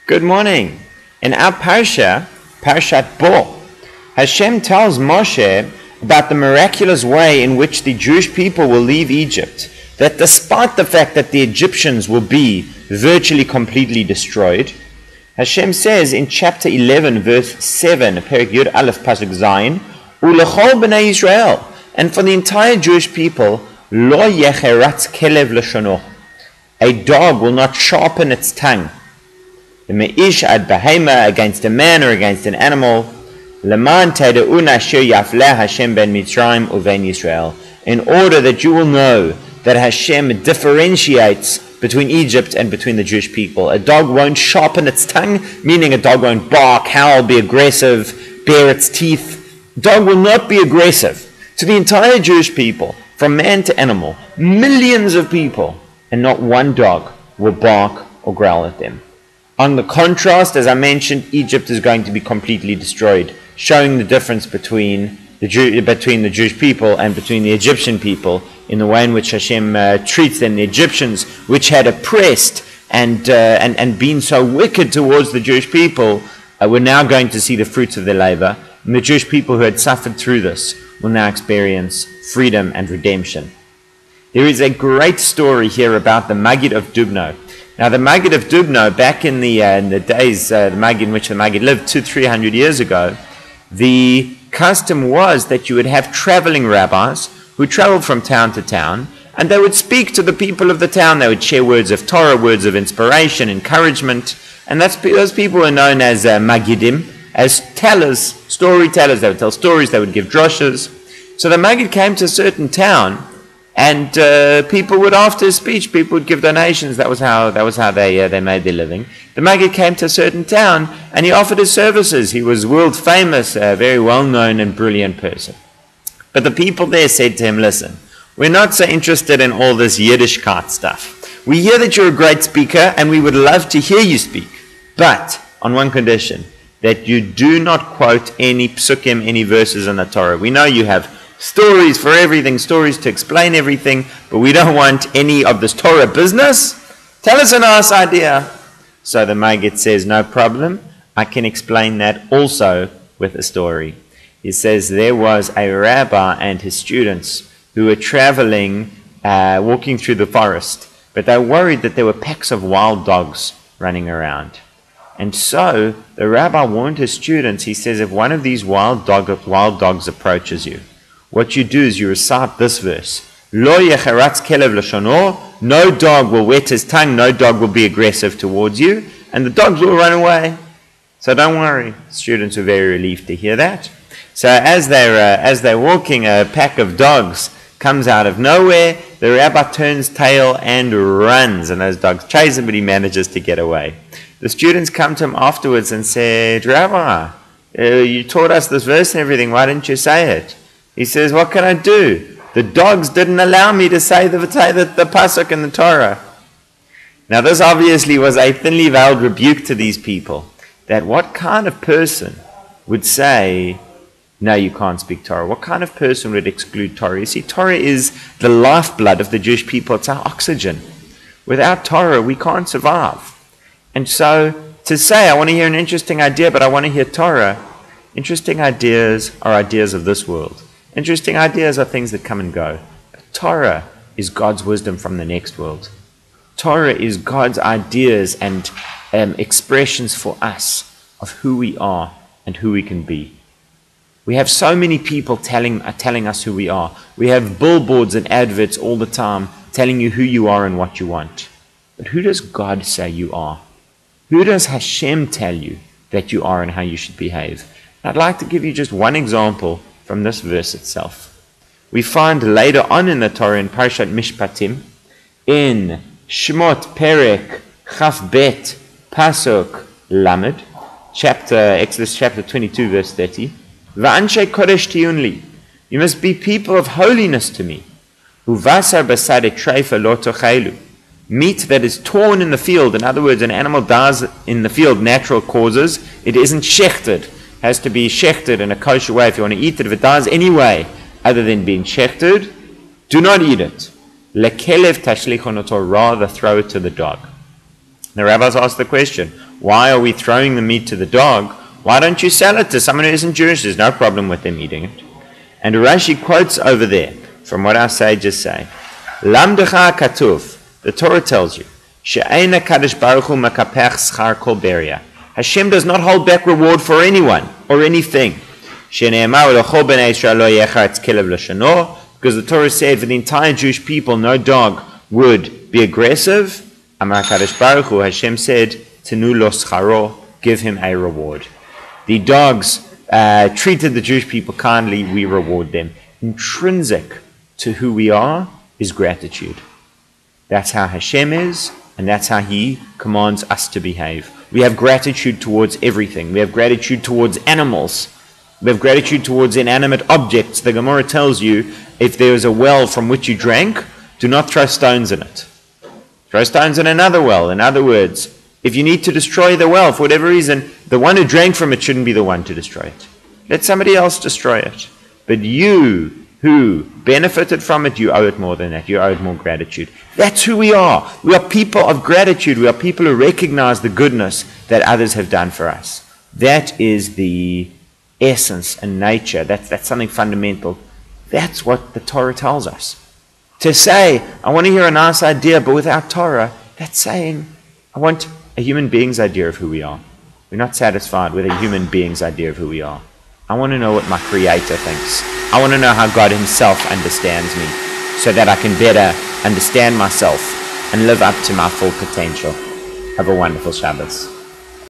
Good morning. In our Parshat Bo, Hashem tells Moshe about the miraculous way in which the Jewish people will leave Egypt, that despite the fact that the Egyptians will be virtually completely destroyed, Hashem says in chapter 11, verse 7, Perek Yud Aleph Pasuk Zayin, Ulechol b'nei Yisrael, and for the entire Jewish people, Lo yecheratz kelev l'shono, a dog will not sharpen its tongue. The me'ish ad behema, against a man or against an animal, leman tede'un asher yafleh Hashem ben Mitzrayim uvein Yisrael, in order that you will know that Hashem differentiates between Egypt and between the Jewish people. A dog won't sharpen its tongue, meaning a dog won't bark, howl, be aggressive, bare its teeth. A dog will not be aggressive. To the entire Jewish people, from man to animal, millions of people, and not one dog will bark or growl at them. On the contrast, as I mentioned, Egypt is going to be completely destroyed, showing the difference between the Jewish people and between the Egyptian people in the way in which Hashem treats them. The Egyptians, which had oppressed and been so wicked towards the Jewish people, were now going to see the fruits of their labor. And the Jewish people who had suffered through this will now experience freedom and redemption. There is a great story here about the Maggid of Dubno. Now, the Maggid of Dubno, back in the days the Maggid in which the Maggid lived 200-300 years ago, the custom was that you would have traveling rabbis who traveled from town to town, and they would speak to the people of the town. They would share words of Torah, words of inspiration, encouragement, and those people were known as Maggidim, as tellers, storytellers. They would tell stories, they would give droshes. So the Maggid came to a certain town, and people would, after his speech, people would give donations. That was how they made their living. The Maggid came to a certain town, and he offered his services. He was world famous, a very well-known and brilliant person. But the people there said to him, listen, we're not so interested in all this Yiddishkeit stuff. We hear that you're a great speaker, and we would love to hear you speak. But on one condition, that you do not quote any psukim, any verses in the Torah. We know you have stories for everything, stories to explain everything, but we don't want any of this Torah business. Tell us a nice idea. So the Maggid says, no problem, I can explain that also with a story. He says there was a rabbi and his students who were traveling, walking through the forest, but they were worried that there were packs of wild dogs running around. And so the rabbi warned his students, he says, if one of these wild dogs approaches you, what you do is you recite this verse. Lo yecheratz kelev l'shono, no dog will wet his tongue, no dog will be aggressive towards you, and the dogs will run away. So don't worry. Students were very relieved to hear that. So as they're walking, a pack of dogs comes out of nowhere. The rabbi turns tail and runs, and those dogs chase him, but he manages to get away. The students come to him afterwards and said, Rabbi, you taught us this verse and everything, why didn't you say it? He says, what can I do? The dogs didn't allow me to say the pasuk in the Torah. Now this obviously was a thinly veiled rebuke to these people, that what kind of person would say, no, you can't speak Torah? What kind of person would exclude Torah? You see, Torah is the lifeblood of the Jewish people. It's our oxygen. Without Torah, we can't survive. And so to say, I want to hear an interesting idea, but I want to hear Torah, interesting ideas are ideas of this world. Interesting ideas are things that come and go. Torah is God's wisdom from the next world. Torah is God's ideas and expressions for us of who we are and who we can be. We have so many people telling us who we are. We have billboards and adverts all the time telling you who you are and what you want. But who does God say you are? Who does Hashem tell you that you are and how you should behave? I'd like to give you just one example from this verse itself. We find later on in the Torah, in Parshat Mishpatim, in Shemot Perek Chaf Bet Pasuk Lamed, Exodus chapter 22, verse 30, Va'anshe kodesh tiyun li, you must be people of holiness to me. Uvasar basade treifa lo tochelu, meat that is torn in the field. In other words, an animal dies in the field, natural causes. It isn't shechted. Has to be shechted in a kosher way. If you want to eat it, if it dies anyway, other than being shechted, do not eat it. Lekelev tashlichon oto, rather throw it to the dog. The rabbis asked the question, Why are we throwing the meat to the dog? Why don't you sell it to someone who isn't Jewish? There's no problem with them eating it. And Rashi quotes over there from what our sages say. Lamdecha katuv, the Torah tells you, she'eina kadosh baruch hu makapech schar kol beria. Hashem does not hold back reward for anyone or anything. She'ne'emar l'chol b'nei Yisrael lo yecharetz kelev l'shano, because the Torah said for the entire Jewish people, no dog would be aggressive. Amar kadosh baruch hu, Hashem said, tenu lo scharo, give him a reward. The dogs treated the Jewish people kindly, we reward them. Intrinsic to who we are is gratitude. That's how Hashem is, and that's how He commands us to behave. We have gratitude towards everything. We have gratitude towards animals. We have gratitude towards inanimate objects. The Gemara tells you, if there is a well from which you drank, do not throw stones in it. Throw stones in another well. In other words, if you need to destroy the well, for whatever reason, the one who drank from it shouldn't be the one to destroy it. Let somebody else destroy it. But you who benefited from it, you owe it more than that. You owe it more gratitude. That's who we are. We are people of gratitude. We are people who recognize the goodness that others have done for us. That is the essence and nature. That's something fundamental. That's what the Torah tells us. To say, I want to hear a nice idea, but without Torah, that's saying, I want a human being's idea of who we are. We're not satisfied with a human being's idea of who we are. I want to know what my Creator thinks. I want to know how God Himself understands me, so that I can better understand myself and live up to my full potential. Have a wonderful Shabbos.